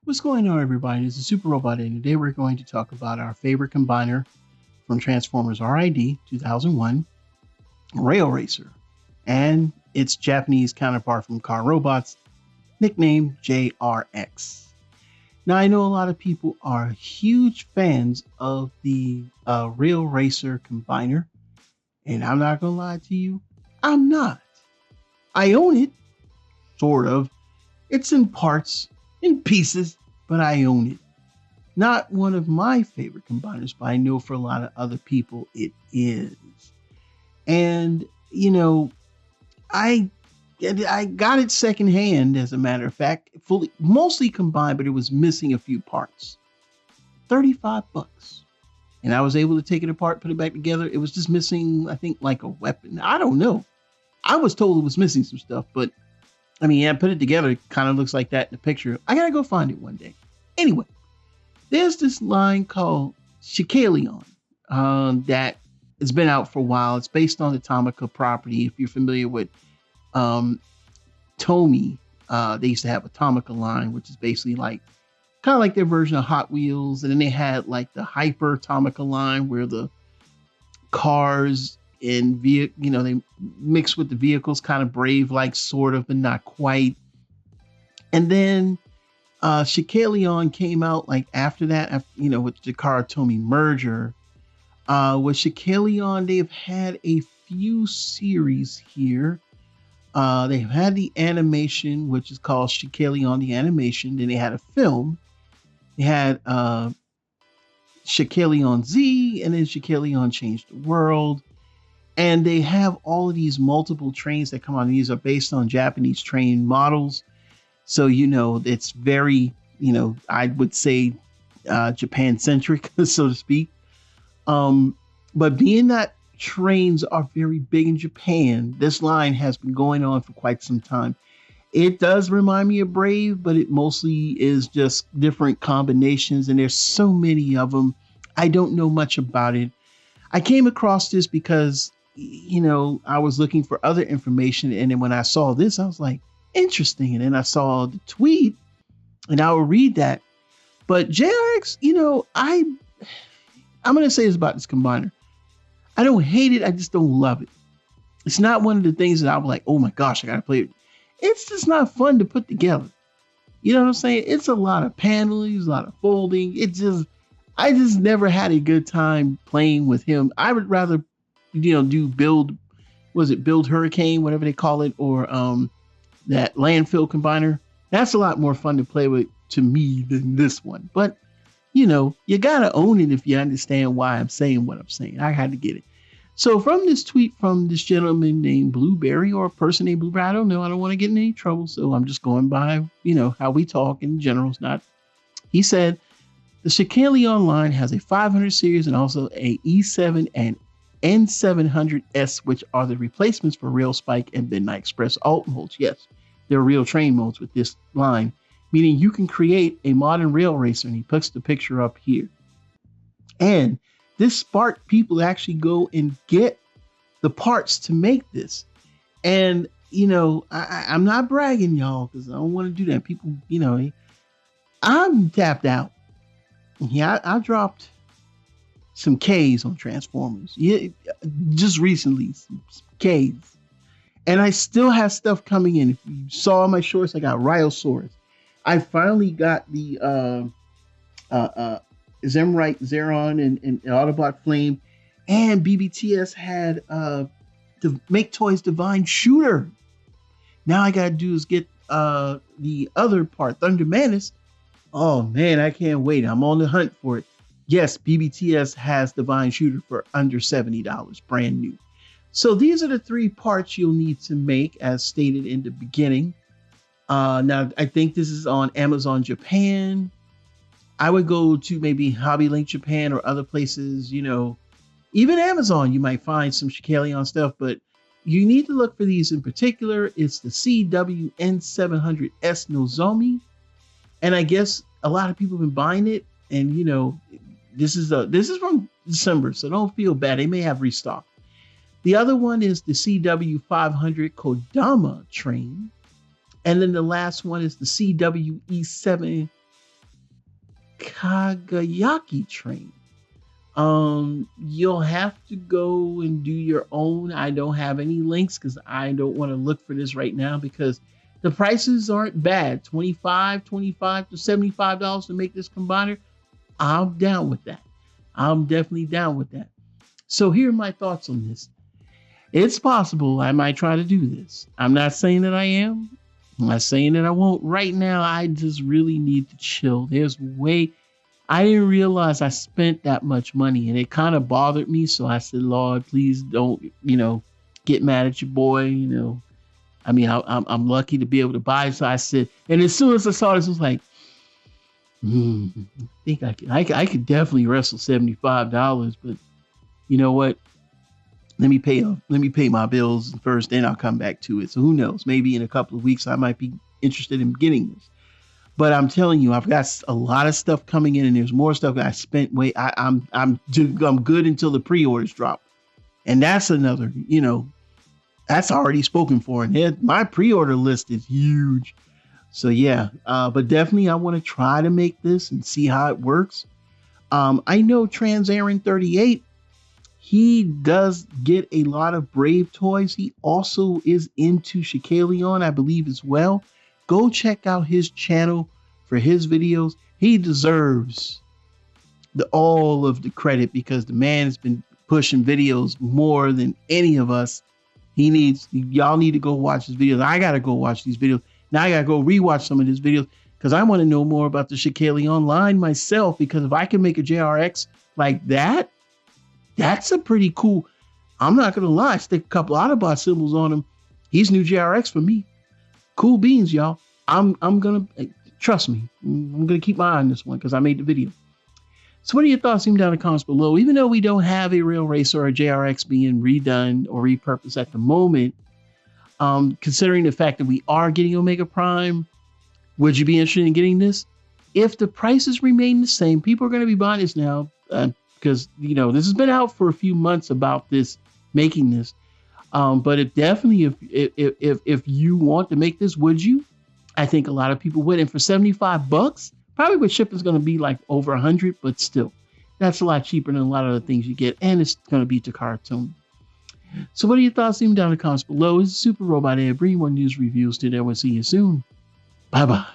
What's going on, everybody? This is Super Robot, and today we're going to talk about our favorite combiner from Transformers RID 2001, Rail Racer, and its Japanese counterpart from Car Robots, nicknamed JRX. Now, I know a lot of people are huge fans of the Rail Racer combiner, and I'm not going to lie to you, I'm not. I own it, sort of. It's in parts, in pieces, but I own it. Not one of my favorite combiners, but I know for a lot of other people it is. And, I got it secondhand, as a matter of fact, mostly combined, but it was missing a few parts. $35. And I was able to take it apart, put it back together. It was just missing, I think, like a weapon. I don't know. I was told it was missing some stuff, but I put it together. It kind of looks like that in the picture. I got to go find it one day. Anyway, there's this line called SHINKALION that has been out for a while. It's based on the Atomica property. If you're familiar with Tomy, they used to have Atomica line, which is basically kind of like their version of Hot Wheels. And then they had like the Hyper Atomica line where the cars and they mix with the vehicles, kind of Brave like, sort of, but not quite. And then SHINKALION came out like after that, with the Takara Tomy merger. With SHINKALION, they've had a few series here. They've had the animation, which is called SHINKALION the Animation. Then they had a film. They had SHINKALION Z, and then SHINKALION Changed the World. And they have all of these multiple trains that come on. These are based on Japanese train models. So, it's very, I would say Japan-centric, so to speak. But being that trains are very big in Japan, this line has been going on for quite some time. It does remind me of Brave, but it mostly is just different combinations. And there's so many of them. I don't know much about it. I came across this because I was looking for other information. And then when I saw this, I was like, interesting. And then I saw the tweet and I will read that. But JRX, I'm going to say this about this combiner. I don't hate it. I just don't love it. It's not one of the things that I'm like, oh my gosh, I got to play it. It's just not fun to put together. You know what I'm saying? It's a lot of paneling, a lot of folding. I just never had a good time playing with him. I would rather do build Hurricane, whatever they call it, or that landfill combiner. That's a lot more fun to play with to me than this one. But you gotta own it if you understand why I'm saying what I'm saying. I had to get it. So from this tweet from this gentleman named Blueberry, or a person named Blueberry, I don't know. I don't want to get in any trouble, so I'm just going by how we talk in general. It's not. He said the SHINKALION line has a 500 series and also a E7 and N700S, which are the replacements for Rail Spike and Midnight Express alt modes. Yes, they're real train modes with this line, meaning you can create a modern rail racer. And he puts the picture up here. And this sparked people to actually go and get the parts to make this. And, I'm not bragging, y'all, because I don't want to do that. People, I'm tapped out. Yeah, I dropped some K's on Transformers. Yeah, just recently, some K's. And I still have stuff coming in. If you saw my shorts, I got Ryosaurus. I finally got the Zemrite Zeron and Autobot Flame, and BBTS had the Make Toys Divine Shooter. Now I gotta do is get the other part, Thunder Menace. Oh man, I can't wait. I'm on the hunt for it. Yes, BBTS has Divine Shooter for under $70, brand new. So these are the three parts you'll need to make, as stated in the beginning. Now, I think this is on Amazon Japan. I would go to maybe Hobby Link Japan or other places, even Amazon, you might find some SHINKALION stuff, but you need to look for these in particular. It's the CWN700S Nozomi. And I guess a lot of people have been buying it. And, this is from December, so don't feel bad. They may have restock. The other one is the CW500 Kodama train. And then the last one is the CWE7 Kagayaki train. You'll have to go and do your own. I don't have any links because I don't want to look for this right now because the prices aren't bad. $25 to $75 to make this combiner. I'm down with that. I'm definitely down with that. So here are my thoughts on this. It's possible I might try to do this. I'm not saying that I am. I'm not saying that I won't. Right now, I just really need to chill. I didn't realize I spent that much money and it kind of bothered me. So I said, Lord, please don't, get mad at your boy. I mean, I'm lucky to be able to buy. So I said, and as soon as I saw this, I was like, I think I could definitely wrestle $75, but you know what? Let me pay my bills first, then I'll come back to it. So who knows? Maybe in a couple of weeks, I might be interested in getting this. But I'm telling you, I've got a lot of stuff coming in, and there's more stuff that I spent. I'm good until the pre-orders drop, and that's another. That's already spoken for, and my pre-order list is huge. So yeah, but definitely I want to try to make this and see how it works. I know Trans Aaron 38. He does get a lot of Brave toys. He also is into SHINKALION, I believe, as well. Go check out his channel for his videos. He deserves all of the credit because the man has been pushing videos more than any of us. Y'all need to go watch his videos. I got to go watch these videos. Now I got to go rewatch some of his videos because I want to know more about the SHINKALION line myself, because if I can make a JRX like that, that's a pretty cool. I'm not going to lie. Stick a couple Autobot symbols on him. He's new JRX for me. Cool beans, y'all. I'm going to, trust me, I'm going to keep my eye on this one because I made the video. So what are your thoughts? Leave them down in the comments below. Even though we don't have a real racer or a JRX being redone or repurposed at the moment, considering the fact that we are getting Omega Prime, would you be interested in getting this? If the prices remain the same, people are going to be buying this now because, this has been out for a few months about this, making this. But if you want to make this, would you? I think a lot of people would. And for $75, probably with shipping is going to be like over 100, but still, that's a lot cheaper than a lot of the things you get. And it's going to be Takara tone. So what are your thoughts? Leave them down in the comments below. It's Super Robot Ed, bringing more news reviews today. We'll see you soon. Bye-bye.